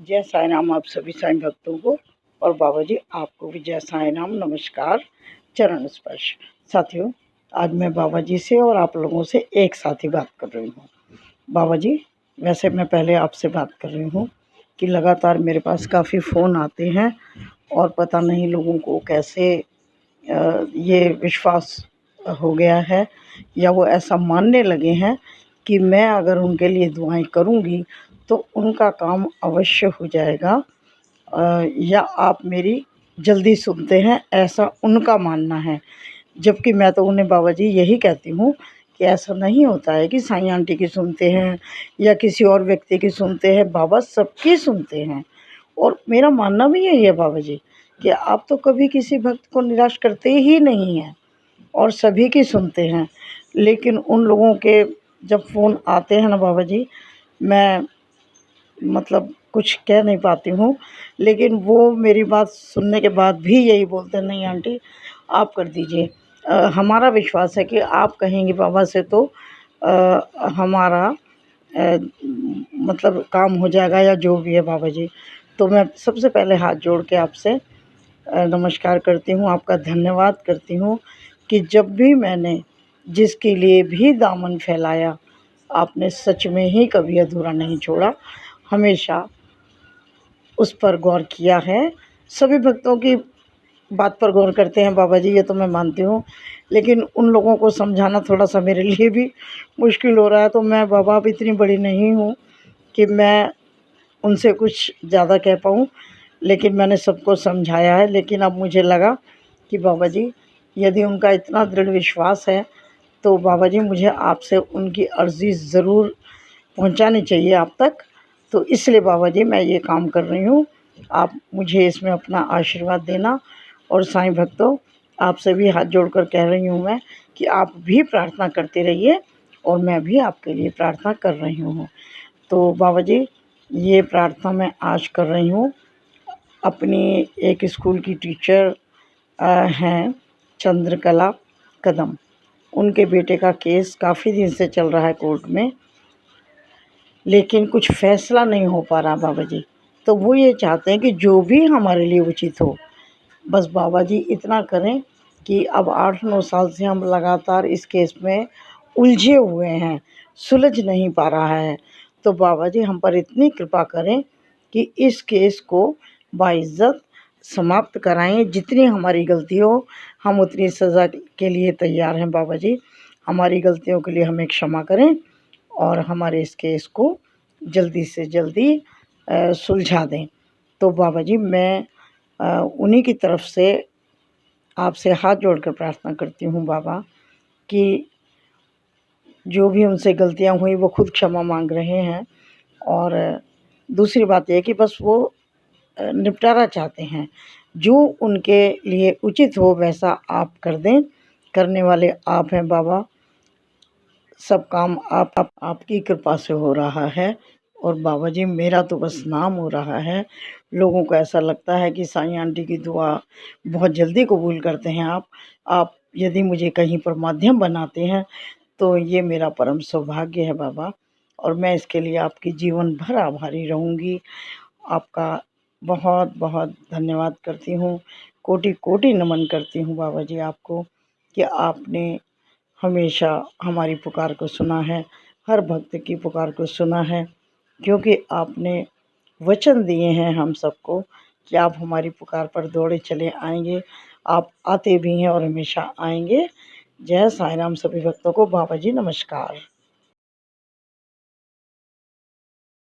जय साईं राम आप सभी साईं भक्तों को। और बाबा जी आपको भी जय साईं राम, नमस्कार, चरण स्पर्श। साथियों, आज मैं बाबा जी से और आप लोगों से एक साथ ही बात कर रही हूँ। बाबा जी, वैसे मैं पहले आपसे बात कर रही हूँ कि लगातार मेरे पास काफ़ी फ़ोन आते हैं और पता नहीं लोगों को कैसे ये विश्वास हो गया है या वो ऐसा मानने लगे हैं कि मैं अगर उनके लिए दुआएं करूंगी तो उनका काम अवश्य हो जाएगा, या आप मेरी जल्दी सुनते हैं, ऐसा उनका मानना है। जबकि मैं तो उन्हें बाबा जी यही कहती हूँ कि ऐसा नहीं होता है कि साईं आंटी की सुनते हैं या किसी और व्यक्ति की सुनते हैं, बाबा सबकी सुनते हैं। और मेरा मानना भी यही है बाबा जी कि आप तो कभी किसी भक्त को निराश करते ही नहीं हैं और सभी की सुनते हैं। लेकिन उन लोगों के जब फ़ोन आते हैं ना बाबा जी, मैं मतलब कुछ कह नहीं पाती हूँ, लेकिन वो मेरी बात सुनने के बाद भी यही बोलते हैं, नहीं आंटी आप कर दीजिए, हमारा विश्वास है कि आप कहेंगी बाबा से तो हमारा मतलब काम हो जाएगा या जो भी है बाबा जी। तो मैं सबसे पहले हाथ जोड़ के आपसे नमस्कार करती हूँ, आपका धन्यवाद करती हूँ कि जब भी मैंने जिसके लिए भी दामन फैलाया, आपने सच में ही कभी अधूरा नहीं छोड़ा, हमेशा उस पर गौर किया है। सभी भक्तों की बात पर गौर करते हैं बाबा जी, ये तो मैं मानती हूँ, लेकिन उन लोगों को समझाना थोड़ा-सा मेरे लिए भी मुश्किल हो रहा है। तो मैं बाबा अब इतनी बड़ी नहीं हूँ कि मैं उनसे कुछ ज़्यादा कह पाऊँ, लेकिन मैंने सबको समझाया है। लेकिन अब मुझे लगा कि बाबा जी, यदि उनका इतना दृढ़ विश्वास है, तो बाबा जी मुझे आपसे उनकी अर्ज़ी ज़रूर पहुंचानी चाहिए आप तक। तो इसलिए बाबा जी मैं ये काम कर रही हूँ, आप मुझे इसमें अपना आशीर्वाद देना। और साईं भक्तों, आपसे भी हाथ जोड़कर कह रही हूँ मैं कि आप भी प्रार्थना करते रहिए और मैं भी आपके लिए प्रार्थना कर रही हूँ। तो बाबा जी, ये प्रार्थना मैं आज कर रही हूँ अपनी एक स्कूल की टीचर हैं चंद्रकला कदम, उनके बेटे का केस काफ़ी दिन से चल रहा है कोर्ट में, लेकिन कुछ फ़ैसला नहीं हो पा रहा बाबा जी। तो वो ये चाहते हैं कि जो भी हमारे लिए उचित हो, बस बाबा जी इतना करें कि अब 8-9 साल से हम लगातार इस केस में उलझे हुए हैं, सुलझ नहीं पा रहा है। तो बाबा जी हम पर इतनी कृपा करें कि इस केस को बाइज़्ज़त समाप्त कराएँ। जितनी हमारी गलती हो, हम उतनी सज़ा के लिए तैयार हैं बाबा जी। हमारी गलतियों के लिए हमें क्षमा करें और हमारे इस केस को जल्दी से जल्दी सुलझा दें। तो बाबा जी मैं उन्हीं की तरफ से आपसे हाथ जोड़कर प्रार्थना करती हूँ बाबा कि जो भी उनसे गलतियाँ हुई वो खुद क्षमा मांग रहे हैं। और दूसरी बात ये है कि बस वो निपटारा चाहते हैं, जो उनके लिए उचित हो वैसा आप कर दें। करने वाले आप हैं बाबा, सब काम आपकी कृपा से हो रहा है। और बाबा जी मेरा तो बस नाम हो रहा है, लोगों को ऐसा लगता है कि साईं आंटी की दुआ बहुत जल्दी कबूल करते हैं आप यदि मुझे कहीं पर माध्यम बनाते हैं तो ये मेरा परम सौभाग्य है बाबा, और मैं इसके लिए आपकी जीवन भर आभारी रहूँगी। आपका बहुत बहुत धन्यवाद करती हूँ, कोटि कोटि नमन करती हूँ बाबा जी आपको कि आपने हमेशा हमारी पुकार को सुना है, हर भक्त की पुकार को सुना है, क्योंकि आपने वचन दिए हैं हम सबको कि आप हमारी पुकार पर दौड़े चले आएंगे। आप आते भी हैं और हमेशा आएंगे। जय साईं राम सभी भक्तों को। बाबा जी नमस्कार।